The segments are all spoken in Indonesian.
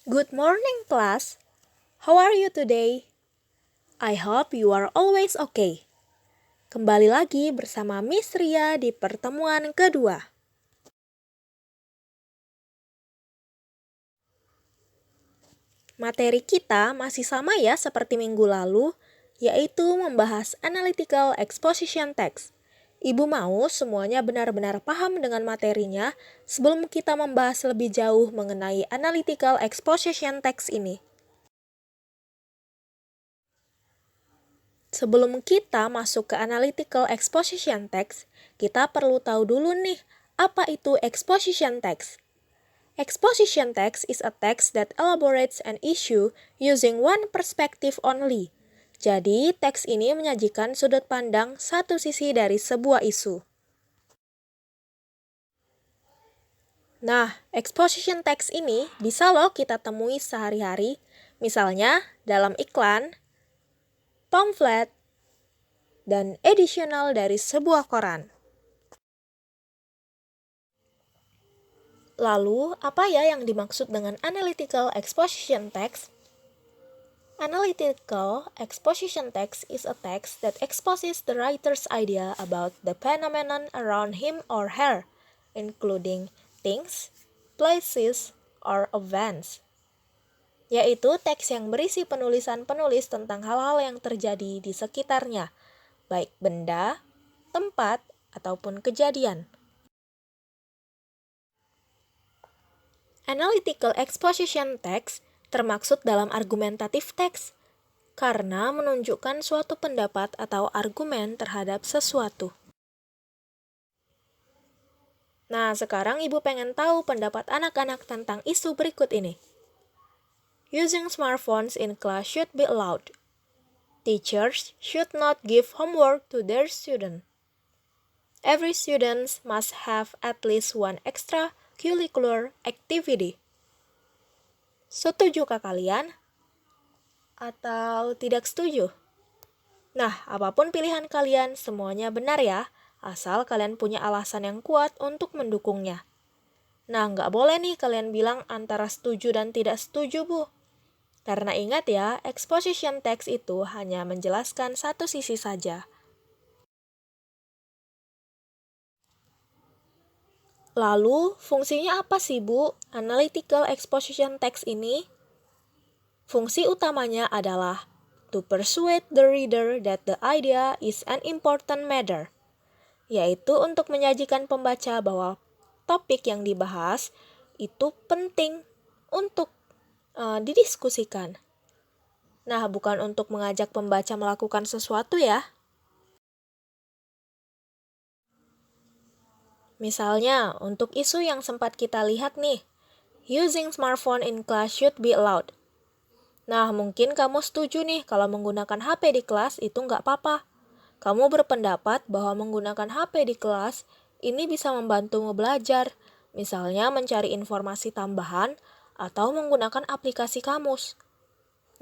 Good morning, class. How are you today? I hope you are always okay. Kembali lagi bersama Miss Ria di pertemuan kedua. Materi kita masih sama ya seperti minggu lalu, yaitu membahas Analytical Exposition Text. Ibu mau semuanya benar-benar paham dengan materinya sebelum kita membahas lebih jauh mengenai Analytical Exposition Text ini. Sebelum kita masuk ke Analytical Exposition Text, kita perlu tahu dulu nih, apa itu Exposition Text? Exposition text is a text that elaborates an issue using one perspective only. Jadi, teks ini menyajikan sudut pandang satu sisi dari sebuah isu. Nah, exposition text ini bisa loh kita temui sehari-hari, misalnya dalam iklan, pamflet, dan editorial dari sebuah koran. Lalu, apa ya yang dimaksud dengan analytical exposition text? Analytical exposition text is a text that exposes the writer's idea about the phenomenon around him or her, including things, places, or events. Yaitu teks yang berisi penulisan penulis tentang hal-hal yang terjadi di sekitarnya, baik benda, tempat, ataupun kejadian. Analytical exposition text termaksud dalam argumentatif teks, karena menunjukkan suatu pendapat atau argumen terhadap sesuatu. Nah, sekarang Ibu pengen tahu pendapat anak-anak tentang isu berikut ini. Using smartphones in class should be allowed. Teachers should not give homework to their student. Every student must have at least one extracurricular activity. Setujukah kalian? Atau tidak setuju? Nah, apapun pilihan kalian, semuanya benar ya, asal kalian punya alasan yang kuat untuk mendukungnya. Nah, nggak boleh nih kalian bilang antara setuju dan tidak setuju, Bu. Karena ingat ya, exposition text itu hanya menjelaskan satu sisi saja. Lalu, fungsinya apa sih, Bu, analytical exposition text ini? Fungsi utamanya adalah to persuade the reader that the idea is an important matter, yaitu untuk menyajikan pembaca bahwa topik yang dibahas itu penting untuk didiskusikan. Nah, bukan untuk mengajak pembaca melakukan sesuatu ya. Misalnya, untuk isu yang sempat kita lihat nih, using smartphone in class should be allowed. Nah, mungkin kamu setuju nih kalau menggunakan HP di kelas itu nggak apa-apa. Kamu berpendapat bahwa menggunakan HP di kelas ini bisa membantumu belajar, misalnya mencari informasi tambahan atau menggunakan aplikasi kamus.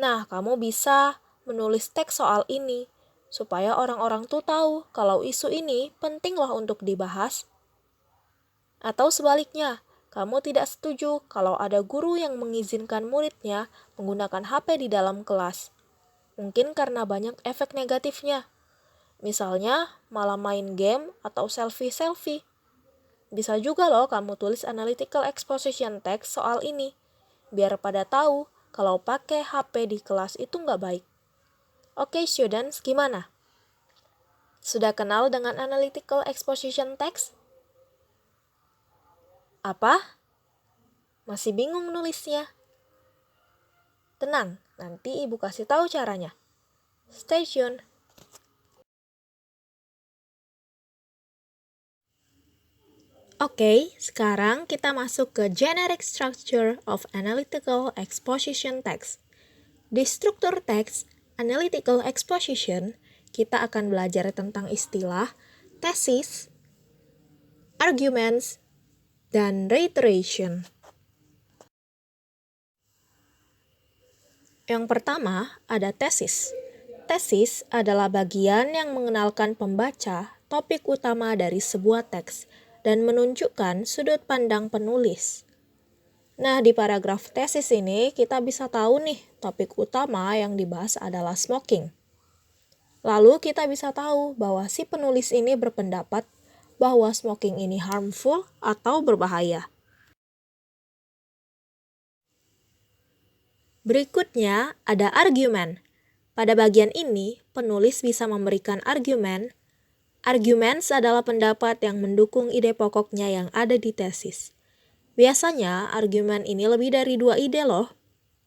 Nah, kamu bisa menulis teks soal ini, supaya orang-orang tuh tahu kalau isu ini penting loh untuk dibahas. Atau sebaliknya, kamu tidak setuju kalau ada guru yang mengizinkan muridnya menggunakan HP di dalam kelas. Mungkin karena banyak efek negatifnya. Misalnya, malah main game atau selfie-selfie. Bisa juga loh kamu tulis analytical exposition text soal ini, biar pada tahu kalau pakai HP di kelas itu nggak baik. Oke, students, gimana? Sudah kenal dengan analytical exposition text? Apa? Masih bingung nulisnya? Tenang, nanti Ibu kasih tahu caranya. Stay tune. Oke, sekarang kita masuk ke generic structure of analytical exposition text. Di struktur teks analytical exposition, kita akan belajar tentang istilah, tesis, arguments, dan reiteration. Yang pertama, ada tesis. Tesis adalah bagian yang mengenalkan pembaca topik utama dari sebuah teks dan menunjukkan sudut pandang penulis. Nah, di paragraf tesis ini kita bisa tahu nih, topik utama yang dibahas adalah smoking. Lalu kita bisa tahu bahwa si penulis ini berpendapat bahwa smoking ini harmful atau berbahaya. Berikutnya ada argumen. Pada bagian ini, penulis bisa memberikan argumen. Arguments adalah pendapat yang mendukung ide pokoknya yang ada di tesis. Biasanya, argumen ini lebih dari 2 ide loh.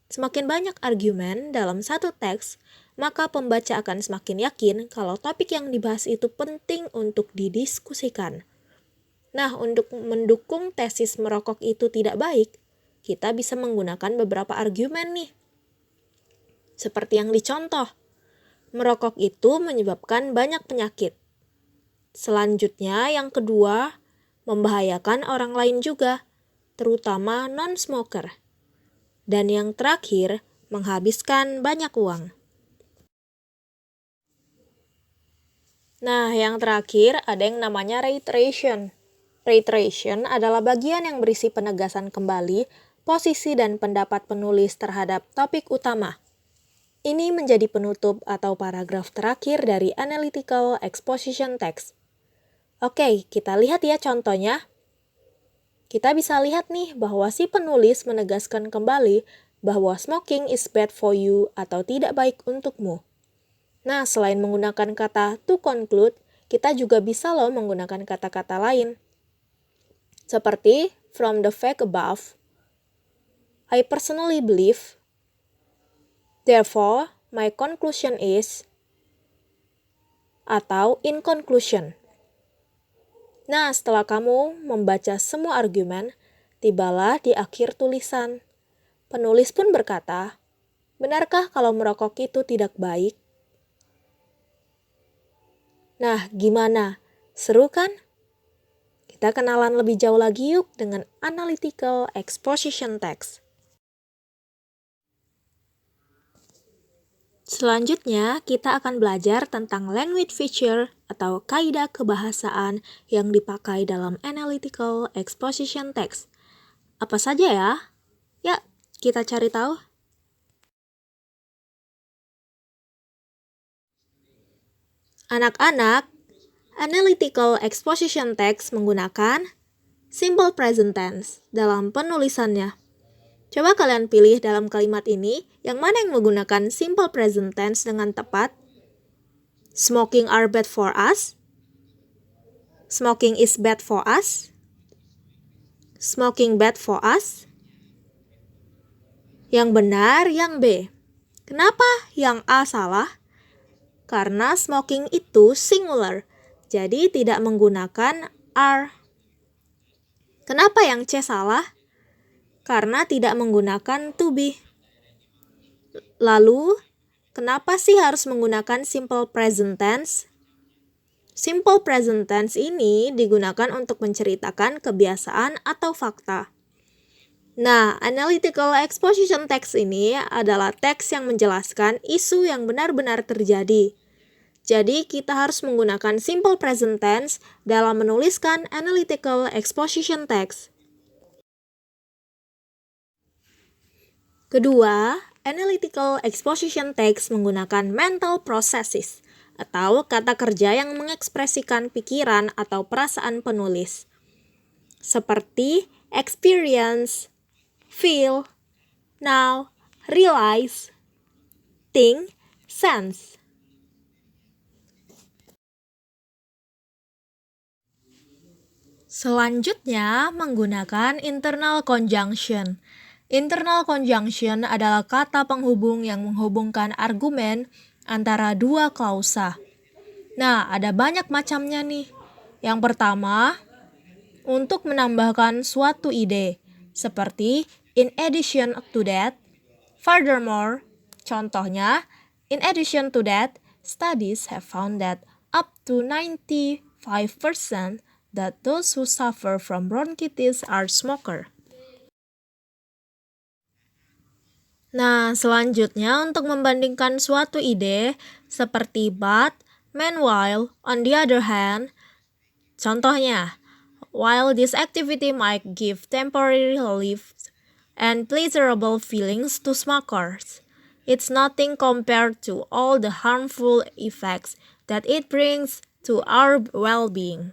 Semakin banyak argumen dalam satu teks, maka pembaca akan semakin yakin kalau topik yang dibahas itu penting untuk didiskusikan. Nah, untuk mendukung tesis merokok itu tidak baik, kita bisa menggunakan beberapa argumen nih. Seperti yang dicontoh, merokok itu menyebabkan banyak penyakit. Selanjutnya, yang kedua, membahayakan orang lain juga, terutama non-smoker. Dan yang terakhir, menghabiskan banyak uang. Nah, yang terakhir ada yang namanya reiteration. Reiteration adalah bagian yang berisi penegasan kembali posisi dan pendapat penulis terhadap topik utama. Ini menjadi penutup atau paragraf terakhir dari analytical exposition text. Oke, kita lihat ya contohnya. Kita bisa lihat nih bahwa si penulis menegaskan kembali bahwa smoking is bad for you atau tidak baik untukmu. Nah, selain menggunakan kata to conclude, kita juga bisa loh menggunakan kata-kata lain. Seperti from the fact above, I personally believe, therefore my conclusion is, atau in conclusion. Nah, setelah kamu membaca semua argumen, tibalah di akhir tulisan. Penulis pun berkata, benarkah kalau merokok itu tidak baik? Nah, gimana? Seru kan? Kita kenalan lebih jauh lagi yuk dengan analytical exposition text. Selanjutnya, kita akan belajar tentang language feature atau kaidah kebahasaan yang dipakai dalam analytical exposition text. Apa saja ya? Ya, kita cari tahu. Anak-anak, analytical exposition text menggunakan simple present tense dalam penulisannya. Coba kalian pilih dalam kalimat ini, yang mana yang menggunakan simple present tense dengan tepat? Smoking are bad for us? Smoking is bad for us? Smoking bad for us? Yang benar, yang B. Kenapa yang A salah? Karena smoking itu singular, jadi tidak menggunakan are. Kenapa yang C salah? Karena tidak menggunakan to be. Lalu, kenapa sih harus menggunakan simple present tense? Simple present tense ini digunakan untuk menceritakan kebiasaan atau fakta. Nah, analytical exposition text ini adalah teks yang menjelaskan isu yang benar-benar terjadi. Jadi, kita harus menggunakan simple present tense dalam menuliskan analytical exposition text. Kedua, analytical exposition text menggunakan mental processes atau kata kerja yang mengekspresikan pikiran atau perasaan penulis. Seperti experience, feel, know, realize, think, sense. Selanjutnya, menggunakan internal conjunction. Internal conjunction adalah kata penghubung yang menghubungkan argumen antara dua klausa. Nah, ada banyak macamnya nih. Yang pertama, untuk menambahkan suatu ide, seperti in addition to that, furthermore. Contohnya, in addition to that, studies have found that up to 95% that those who suffer from bronchitis are smoker. Nah, selanjutnya untuk membandingkan suatu ide seperti but, meanwhile, on the other hand, contohnya, while this activity might give temporary relief, and pleasurable feelings to smokers. It's nothing compared to all the harmful effects that it brings to our well-being.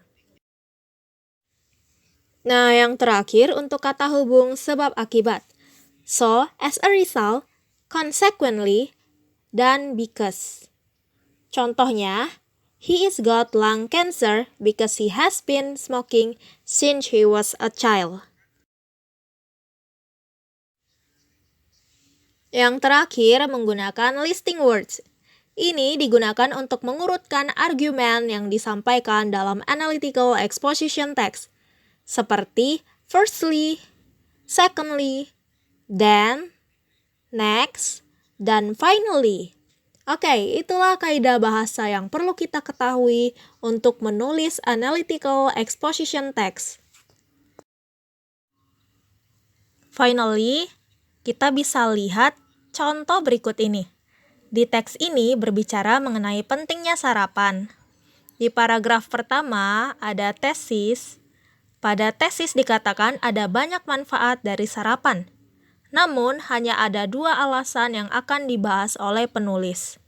Nah, yang terakhir untuk kata hubung sebab akibat. So, as a result, consequently, dan because. Contohnya, he is got lung cancer because he has been smoking since he was a child. Yang terakhir, menggunakan listing words. Ini digunakan untuk mengurutkan argumen yang disampaikan dalam analytical exposition text, seperti firstly, secondly, then, next, dan finally. Oke, itulah kaidah bahasa yang perlu kita ketahui untuk menulis analytical exposition text. Finally, kita bisa lihat contoh berikut ini. Di teks ini berbicara mengenai pentingnya sarapan. Di paragraf pertama ada tesis. Pada tesis dikatakan ada banyak manfaat dari sarapan. Namun, hanya ada 2 alasan yang akan dibahas oleh penulis.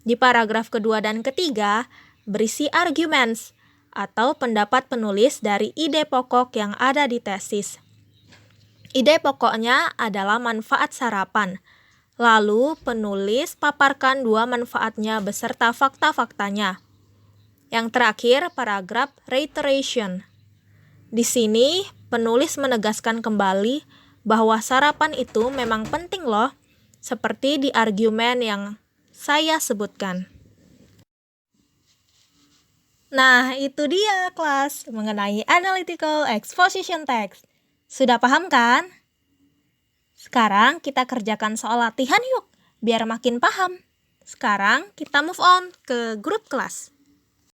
Di paragraf kedua dan ketiga, berisi arguments atau pendapat penulis dari ide pokok yang ada di tesis. Ide pokoknya adalah manfaat sarapan. Lalu, penulis paparkan 2 manfaatnya beserta fakta-faktanya. Yang terakhir, paragraf reiteration. Di sini, penulis menegaskan kembali bahwa sarapan itu memang penting loh, seperti di argumen yang saya sebutkan. Nah, itu dia kelas mengenai analytical exposition text. Sudah paham kan? Sekarang kita kerjakan soal latihan yuk, biar makin paham. Sekarang kita move on ke grup kelas.